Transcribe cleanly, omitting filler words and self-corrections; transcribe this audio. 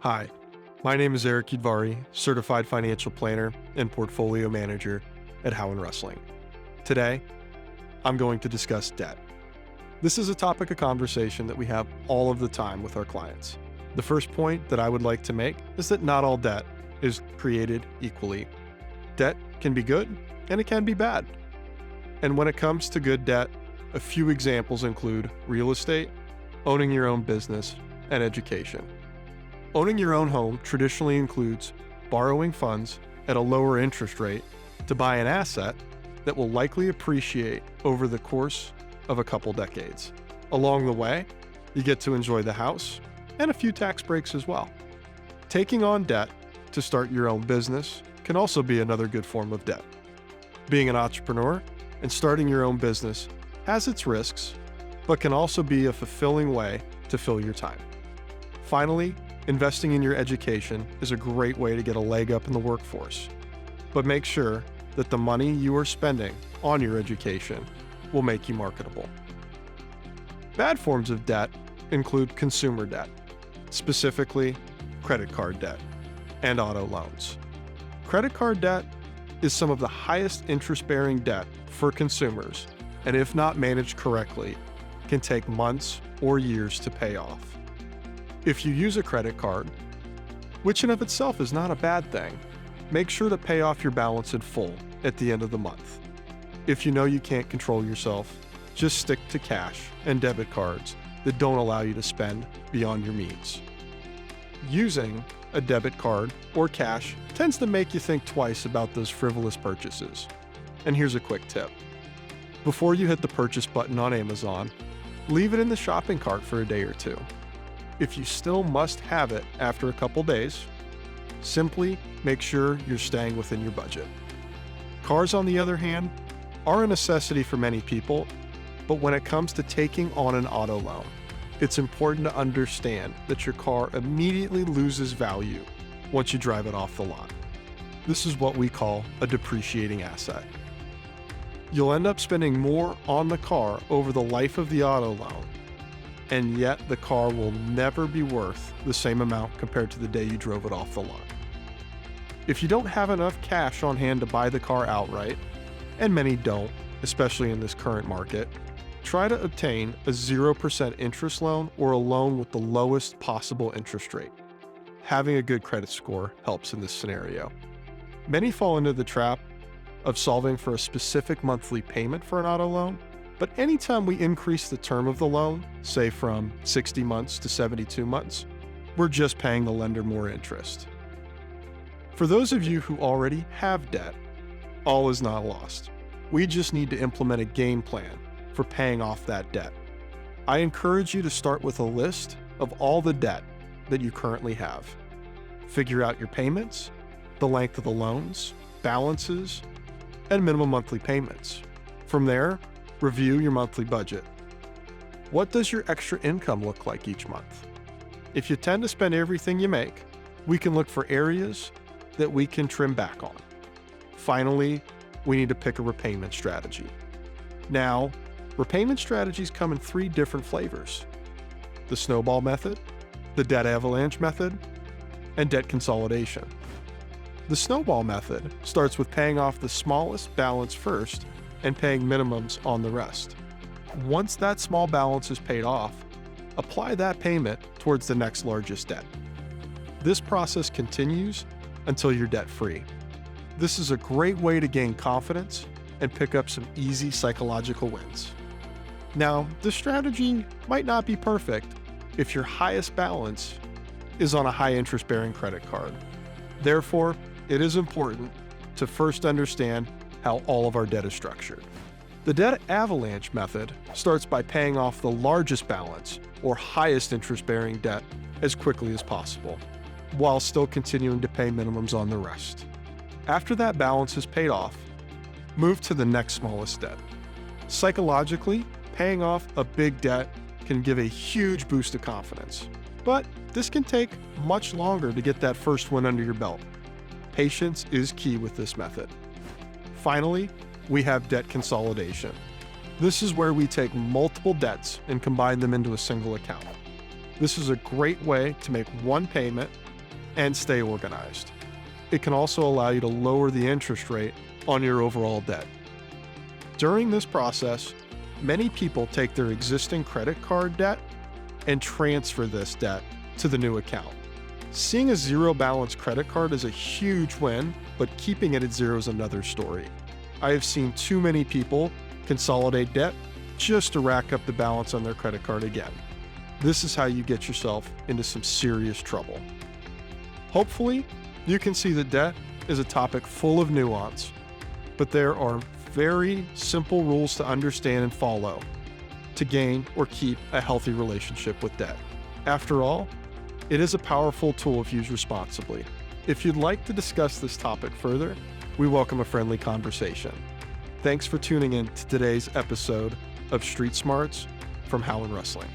Hi, my name is Eric Udvari, Certified Financial Planner and Portfolio Manager at Howen Wrestling. Today, I'm going to discuss debt. This is a topic of conversation that we have all of the time with our clients. The first point that I would like to make is that not all debt is created equally. Debt can be good and it can be bad. And when it comes to good debt, a few examples include real estate, owning your own business, and education. Owning your own home traditionally includes borrowing funds at a lower interest rate to buy an asset that will likely appreciate over the course of a couple decades. Along the way, you get to enjoy the house and a few tax breaks as well. Taking on debt to start your own business can also be another good form of debt. Being an entrepreneur and starting your own business has its risks, but can also be a fulfilling way to fill your time. Finally, investing in your education is a great way to get a leg up in the workforce, but make sure that the money you are spending on your education will make you marketable. Bad forms of debt include consumer debt, specifically credit card debt and auto loans. Credit card debt is some of the highest interest-bearing debt for consumers, and if not managed correctly, can take months or years to pay off. If you use a credit card, which in of itself is not a bad thing, make sure to pay off your balance in full at the end of the month. If you know you can't control yourself, just stick to cash and debit cards that don't allow you to spend beyond your means. Using a debit card or cash tends to make you think twice about those frivolous purchases. And here's a quick tip. Before you hit the purchase button on Amazon, leave it in the shopping cart for a day or two. If you still must have it after a couple days, simply make sure you're staying within your budget. Cars, on the other hand, are a necessity for many people, but when it comes to taking on an auto loan, it's important to understand that your car immediately loses value once you drive it off the lot. This is what we call a depreciating asset. You'll end up spending more on the car over the life of the auto loan, and yet the car will never be worth the same amount compared to the day you drove it off the lot. If you don't have enough cash on hand to buy the car outright, and many don't, especially in this current market, try to obtain a 0% interest loan or a loan with the lowest possible interest rate. Having a good credit score helps in this scenario. Many fall into the trap of solving for a specific monthly payment for an auto loan, but anytime we increase the term of the loan, say from 60 months to 72 months, we're just paying the lender more interest. For those of you who already have debt, all is not lost. We just need to implement a game plan for paying off that debt. I encourage you to start with a list of all the debt that you currently have. Figure out your payments, the length of the loans, balances, and minimum monthly payments. From there, review your monthly budget. What does your extra income look like each month? If you tend to spend everything you make, we can look for areas that we can trim back on. Finally, we need to pick a repayment strategy. Now, repayment strategies come in 3 different flavors: the snowball method, the debt avalanche method, and debt consolidation. The snowball method starts with paying off the smallest balance first and paying minimums on the rest. Once that small balance is paid off, apply that payment towards the next largest debt. This process continues until you're debt-free. This is a great way to gain confidence and pick up some easy psychological wins. Now, this strategy might not be perfect if your highest balance is on a high interest-bearing credit card. Therefore, it is important to first understand how all of our debt is structured. The debt avalanche method starts by paying off the largest balance or highest interest-bearing debt as quickly as possible, while still continuing to pay minimums on the rest. After that balance is paid off, move to the next smallest debt. Psychologically, paying off a big debt can give a huge boost of confidence, but this can take much longer to get that first one under your belt. Patience is key with this method. Finally, we have debt consolidation. This is where we take multiple debts and combine them into a single account. This is a great way to make one payment and stay organized. It can also allow you to lower the interest rate on your overall debt. During this process, many people take their existing credit card debt and transfer this debt to the new account. Seeing a zero balance credit card is a huge win, but keeping it at zero is another story. I have seen too many people consolidate debt just to rack up the balance on their credit card again. This is how you get yourself into some serious trouble. Hopefully, you can see that debt is a topic full of nuance, but there are very simple rules to understand and follow to gain or keep a healthy relationship with debt. After all, it is a powerful tool if used responsibly. If you'd like to discuss this topic further, we welcome a friendly conversation. Thanks for tuning in to today's episode of Street Smarts from Howland Wrestling.